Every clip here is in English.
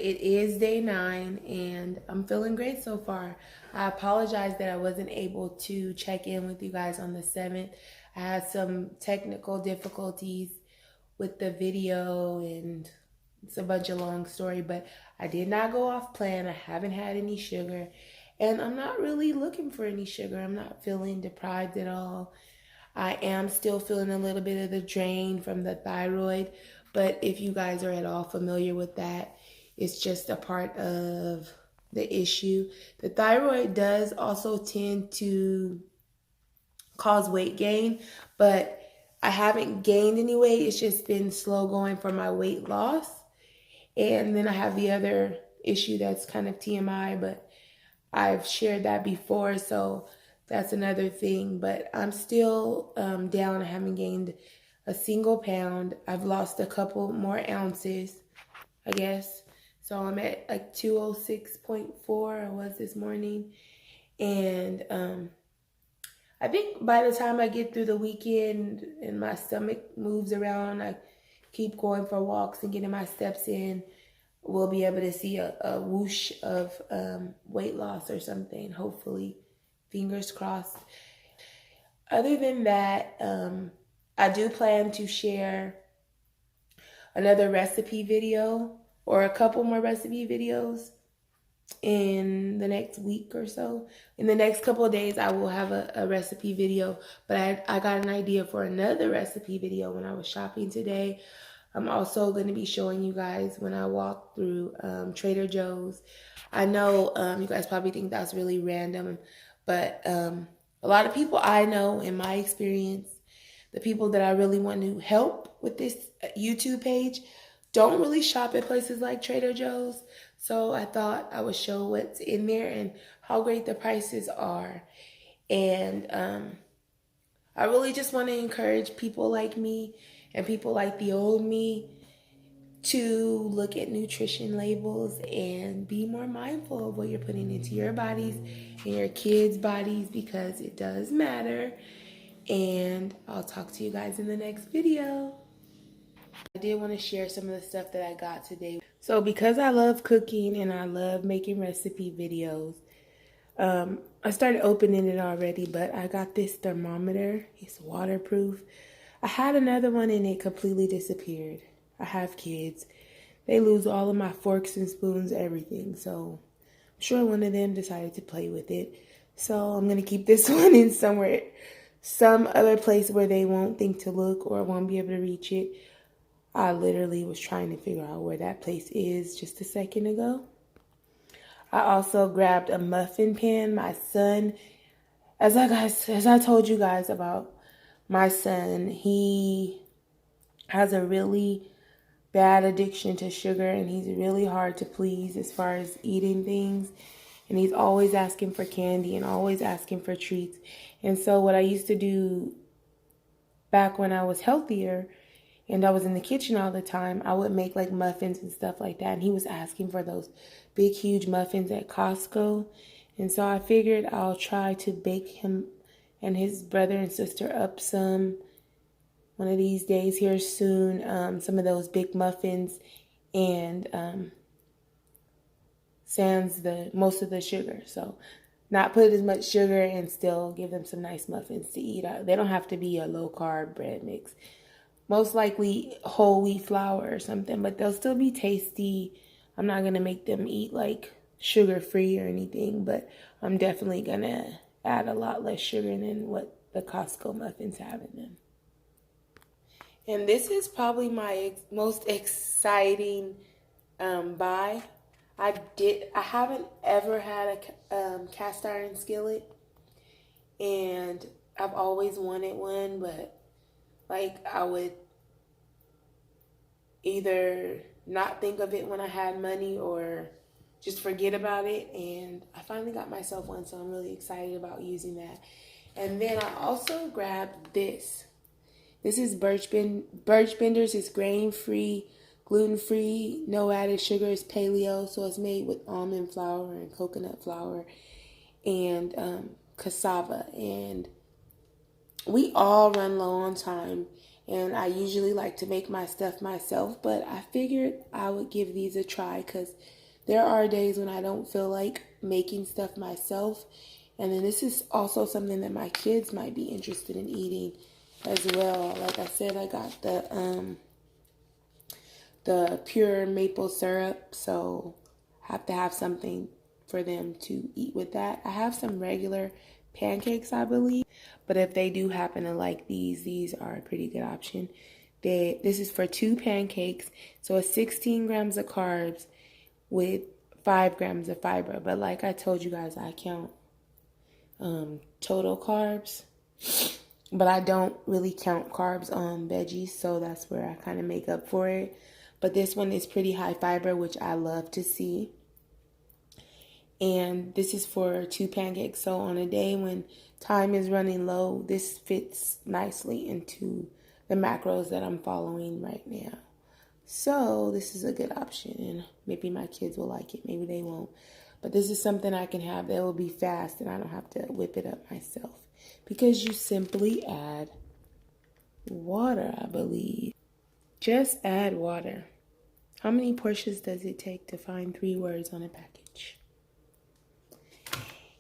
it is day 9 and I'm feeling great so far. I apologize that I wasn't able to check in with you guys on the 7th. I had some technical difficulties with the video and it's a bunch of long story, but I did not go off plan. I haven't had any sugar and I'm not really looking for any sugar. I'm not feeling deprived at all. I am still feeling a little bit of the drain from the thyroid, but if you guys are at all familiar with that, it's just a part of the issue. The thyroid does also tend to cause weight gain, but I haven't gained any weight. It's just been slow going for my weight loss. And then I have the other issue that's kind of TMI, but I've shared that before, so that's another thing. But I'm still down. I haven't gained a single pound. I've lost a couple more ounces, I guess. So I'm at like 206.4 I was this morning. And I think by the time I get through the weekend and my stomach moves around, I keep going for walks and getting my steps in, we'll be able to see a whoosh of weight loss or something, hopefully. Fingers crossed. Other than that, I do plan to share another recipe video or a couple more recipe videos in the next week or so. In the next couple of days, I will have a recipe video, but I got an idea for another recipe video when I was shopping today. I'm also going to be showing you guys when I walk through Trader Joe's. I know you guys probably think that's really random, but a lot of people I know, in my experience, the people that I really want to help with this YouTube page don't really shop at places like Trader Joe's. So I thought I would show what's in there and how great the prices are. And I really just want to encourage people like me and people like the old me to look at nutrition labels and be more mindful of what you're putting into your bodies and your kids' bodies, because it does matter. And I'll talk to you guys in the next video. I did want to share some of the stuff that I got today. So because I love cooking and I love making recipe videos, I started opening it already, but I got this thermometer. It's waterproof. I had another one and it completely disappeared. I have kids. They lose all of my forks and spoons, everything. So I'm sure one of them decided to play with it. So I'm going to keep this one in somewhere, some other place where they won't think to look or won't be able to reach it. I literally was trying to figure out where that place is just a second ago. I also grabbed a muffin pan. My son, as I told you guys about my son, he has a really bad addiction to sugar and he's really hard to please as far as eating things. And he's always asking for candy and always asking for treats. And so what I used to do back when I was healthier and I was in the kitchen all the time, I would make like muffins and stuff like that. And he was asking for those big, huge muffins at Costco. And so I figured I'll try to bake him and his brother and sister up some one of these days here soon, some of those big muffins and sans most of the sugar. So not put as much sugar and still give them some nice muffins to eat. They don't have to be a low carb bread mix. Most likely whole wheat flour or something, but they'll still be tasty. I'm not going to make them eat like sugar free or anything, but I'm definitely going to add a lot less sugar than what the Costco muffins have in them. And this is probably my most exciting buy. I haven't ever had a cast iron skillet, and I've always wanted one, but like I would either not think of it when I had money or just forget about it. And I finally got myself one, so I'm really excited about using that. And then I also grabbed this. This is Birch Benders. It's grain-free, gluten-free, no added sugar. It's paleo, so it's made with almond flour and coconut flour and cassava. And we all run low on time, And I usually like to make my stuff myself, but I figured I would give these a try because there are days when I don't feel like making stuff myself. And then this is also something that my kids might be interested in eating as well. Like I said, I got the pure maple syrup, so I have to have something for them to eat with that. I have some regular pancakes, I believe, but if they do happen to like these are a pretty good option. This is for 2 pancakes, so it's 16 grams of carbs with 5 grams of fiber. But like I told you guys, I count total carbs, but I don't really count carbs on veggies, so that's where I kind of make up for it. But this one is pretty high fiber, which I love to see. And this is for 2 pancakes. So on a day when time is running low, this fits nicely into the macros that I'm following right now. So this is a good option, and maybe my kids will like it, maybe they won't. But this is something I can have that will be fast, and I don't have to whip it up myself. Because you simply add water, I believe. Just add water. How many portions does it take to find 3 words on a package?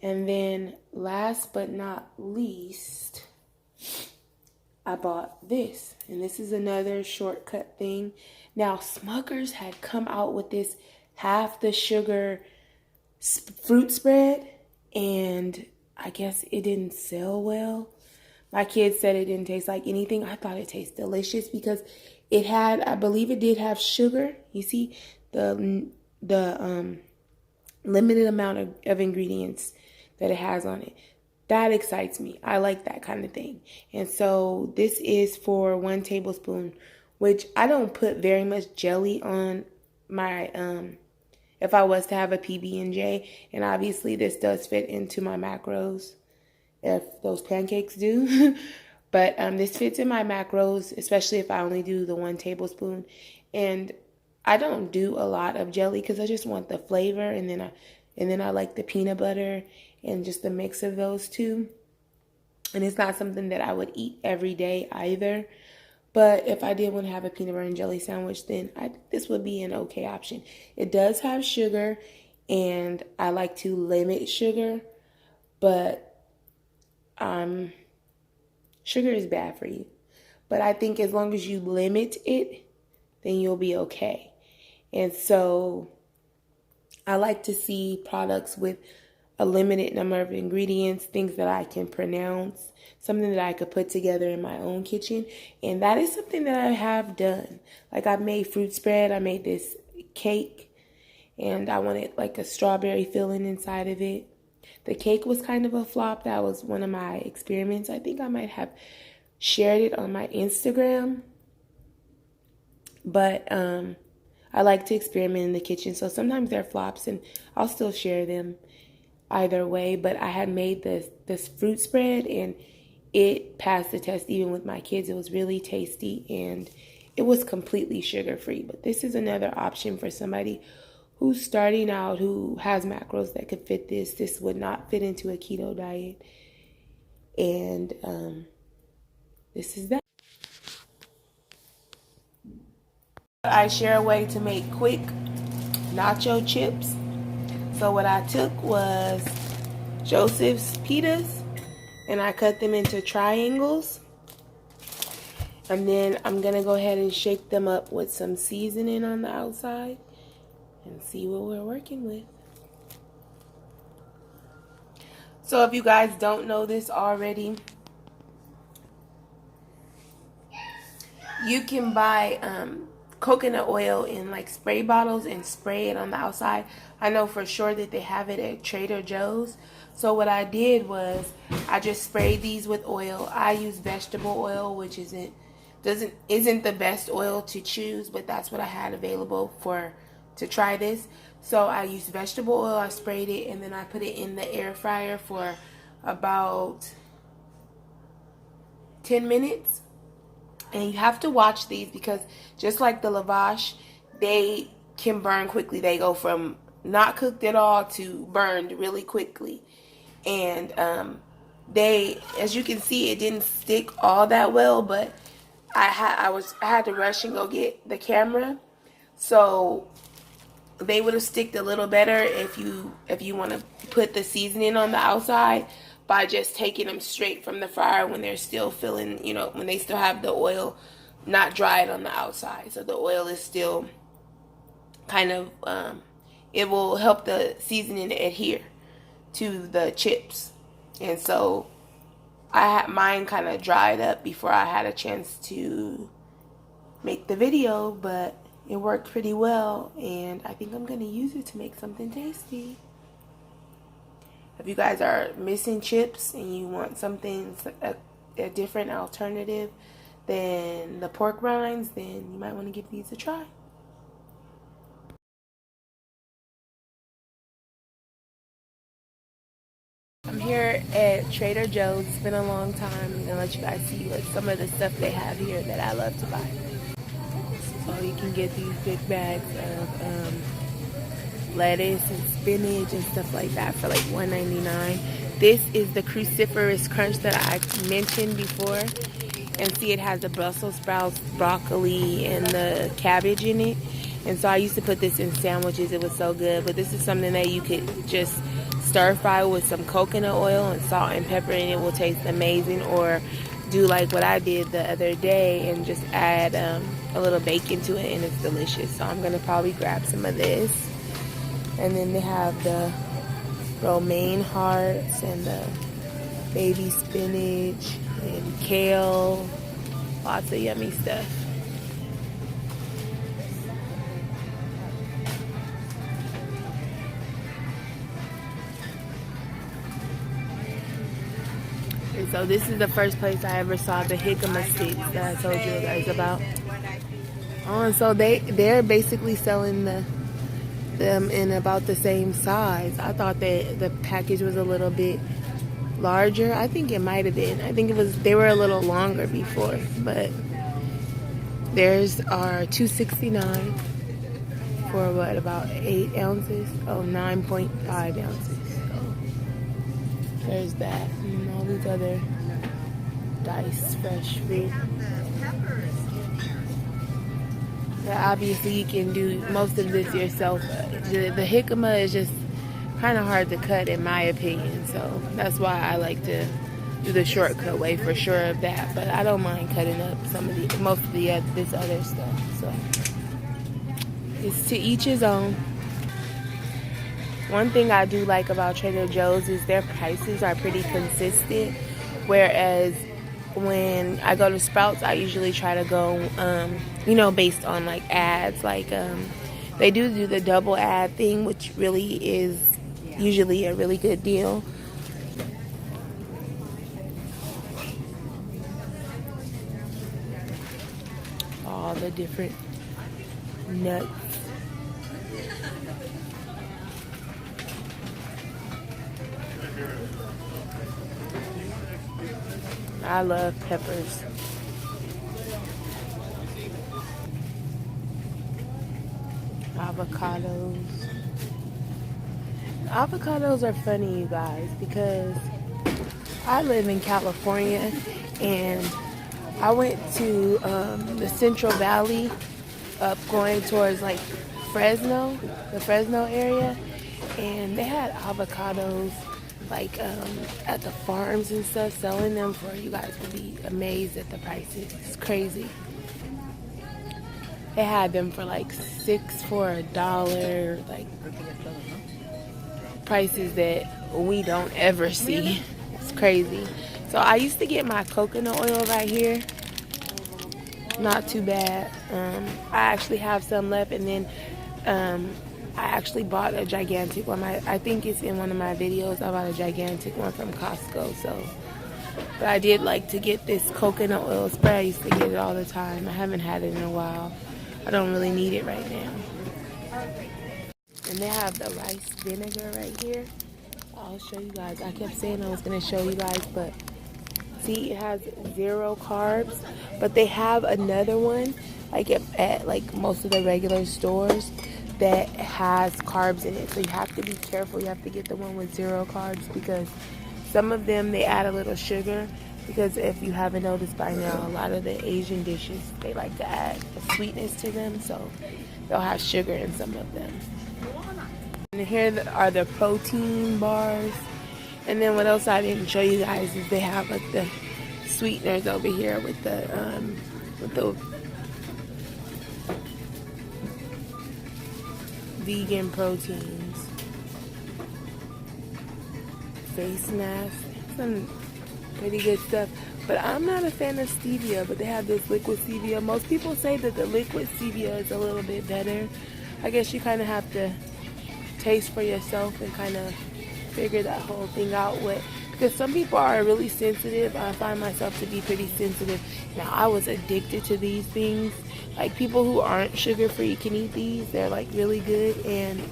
And then last but not least, I bought this. And this is another shortcut thing. Now, Smucker's had come out with this half the sugar fruit spread, and I guess it didn't sell well. My kids said it didn't taste like anything. I thought it tasted delicious because it had, I believe it did have sugar. You see the limited amount of ingredients that it has on it. That excites me. I like that kind of thing. And so this is for 1 tablespoon, which I don't put very much jelly on my, if I was to have a PB&J. And obviously this does fit into my macros, if those pancakes do. But this fits in my macros, especially if I only do the 1 tablespoon. And I don't do a lot of jelly because I just want the flavor, and then I like the peanut butter and just the mix of those two. And it's not something that I would eat every day either. But if I did want to have a peanut butter and jelly sandwich, then this would be an okay option. It does have sugar, and I like to limit sugar, but sugar is bad for you. But I think as long as you limit it, then you'll be okay. And so I like to see products with a limited number of ingredients, things that I can pronounce, something that I could put together in my own kitchen. And that is something that I have done. Like, I've made fruit spread. I made this cake, and I wanted like a strawberry filling inside of it. The cake was kind of a flop. That was one of my experiments. I think I might have shared it on my Instagram. But I like to experiment in the kitchen. So sometimes they're flops, and I'll still share them either way. But I had made this fruit spread, and it passed the test even with my kids. It was really tasty, and it was completely sugar-free. But this is another option for somebody who's starting out, who has macros that could fit this. This would not fit into a keto diet. And this is that. I share a way to make quick nacho chips. So what I took was Joseph's pitas, and I cut them into triangles. And then I'm going to go ahead and shake them up with some seasoning on the outside and see what we're working with. So if you guys don't know this already, you can buy coconut oil in like spray bottles and spray it on the outside. I know for sure that they have it at Trader Joe's. So what I did was I just sprayed these with oil. I use vegetable oil, which isn't the best oil to choose, but that's what I had available to try this. So I used vegetable oil, I sprayed it, and then I put it in the air fryer for about 10 minutes. And you have to watch these because just like the lavash, they can burn quickly. They go from not cooked at all to burned really quickly. And as you can see, it didn't stick all that well, but I had to rush and go get the camera, so they would have sticked a little better if you want to put the seasoning on the outside by just taking them straight from the fryer when they're still feeling, you know, when they still have the oil not dried on the outside, so the oil is still kind of it will help the seasoning adhere to the chips. And so I had mine kind of dried up before I had a chance to make the video, but it worked pretty well, and I think I'm gonna use it to make something tasty. If you guys are missing chips and you want something, a different alternative than the pork rinds, then you might want to give these a try. I'm here at Trader Joe's. It's been a long time. I'm gonna let you guys see what some of the stuff they have here that I love to buy. So you can get these big bags of lettuce and spinach and stuff like that for like $1.99. This is the cruciferous crunch that I mentioned before. And see, it has the Brussels sprouts, broccoli, and the cabbage in it. And so I used to put this in sandwiches. It was so good. But this is something that you could just stir fry with some coconut oil and salt and pepper, and it will taste amazing. Or do like what I did the other day and just add a little bacon to it, and it's delicious. So I'm gonna probably grab some of this. And then they have the romaine hearts and the baby spinach and kale, lots of yummy stuff. And so this is the first place I ever saw the jicama sticks that I told you guys about. Oh, and so they're basically selling them in about the same size. I thought that the package was a little bit larger. I think it might have been. I think they were a little longer before, but theirs are $2.69 for what, about 8 ounces? Oh, 9.5 ounces. So there's that, and all these other diced fresh fruit. Yeah, obviously you can do most of this yourself. The jicama is just kind of hard to cut in my opinion, so that's why I like to do the shortcut way for sure of that. But I don't mind cutting up most of this other stuff. So it's to each his own. One thing I do like about Trader Joe's is their prices are pretty consistent, whereas when I go to Sprouts, I usually try to go, based on like ads. Like they do the double ad thing, which really is usually a really good deal. All the different nuts. I love peppers. Avocados. Avocados are funny, you guys, because I live in California and I went to the Central Valley up going towards like Fresno, the Fresno area, and they had avocados like at the farms and stuff, selling them for, you guys would be amazed at the prices. It's crazy. They had them for like $6 for $1, like prices that we don't ever see. It's crazy. So I used to get my coconut oil right here. Not too bad. I actually have some left, and then I actually bought a gigantic one. I think it's in one of my videos. I bought a gigantic one from Costco. But I did like to get this coconut oil spray. I used to get it all the time. I haven't had it in a while. I don't really need it right now. And they have the rice vinegar right here. I'll show you guys. I kept saying I was going to show you guys, but see, it has 0 carbs. But they have another one, like at like most of the regular stores, that has carbs in it. So you have to be careful. You have to get the one with 0 carbs, because some of them, they add a little sugar, because if you haven't noticed by now, a lot of the Asian dishes, they like to add a sweetness to them, so they'll have sugar in some of them. And here are the protein bars. And then what else I didn't show you guys is they have like the sweeteners over here with the vegan proteins. Face mask, some pretty good stuff. But I'm not a fan of stevia, but they have this liquid stevia. Most people say that the liquid stevia is a little bit better. I guess you kind of have to taste for yourself and kind of figure that whole thing out because some people are really sensitive. I find myself to be pretty sensitive. Now, I was addicted to these things. Like, people who aren't sugar free can eat these. They're like really good, and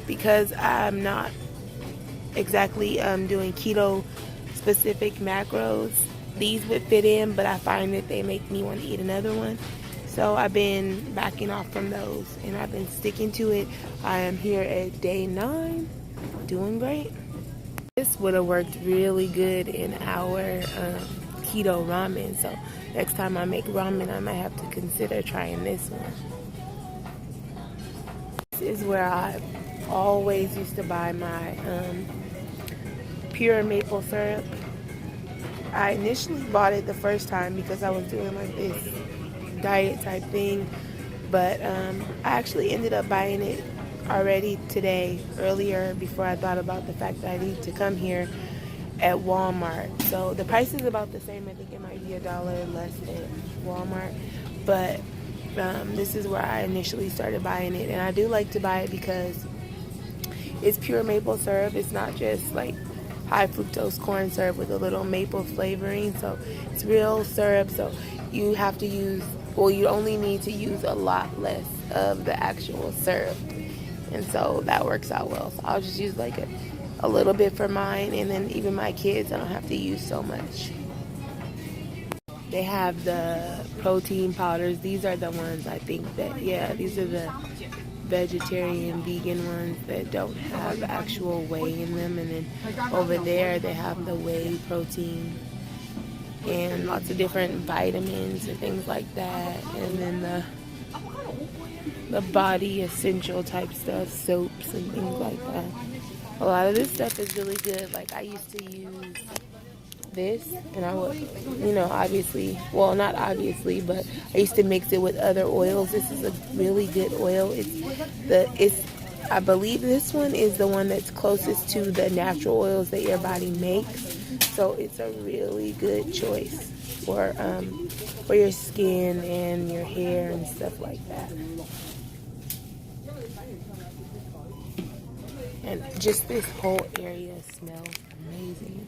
because I'm not exactly doing keto specific macros, these would fit in, but I find that they make me want to eat another one. So I've been backing off from those, and I've been sticking to it. I am here at day 9, doing great. This would have worked really good in our keto ramen. So next time I make ramen, I might have to consider trying this one. This is where I always used to buy my pure maple syrup. I initially bought it the first time because I was doing like this diet type thing, but I actually ended up buying it already today, earlier, before I thought about the fact that I need to come here, at Walmart. So the price is about the same. I think it might be $1 less at Walmart, but this is where I initially started buying it, and I do like to buy it because it's pure maple syrup. It's not just like high fructose corn syrup with a little maple flavoring. So it's real syrup. So you have to use, well, you only need to use a lot less of the actual syrup. And so that works out well. So I'll just use like a little bit for mine, and then even my kids, I don't have to use so much. They have the protein powders. These are the ones I think that, yeah, these are the vegetarian, vegan ones that don't have actual whey in them. And then over there they have the whey protein and lots of different vitamins and things like that. And then the body essential type stuff, soaps and things like that. A lot of this stuff is really good. Like, I used to use this, and I would, obviously, well, not obviously, but I used to mix it with other oils. This is a really good oil. I believe this one is the one that's closest to the natural oils that your body makes. So it's a really good choice for your skin and your hair and stuff like that. And just this whole area smells amazing.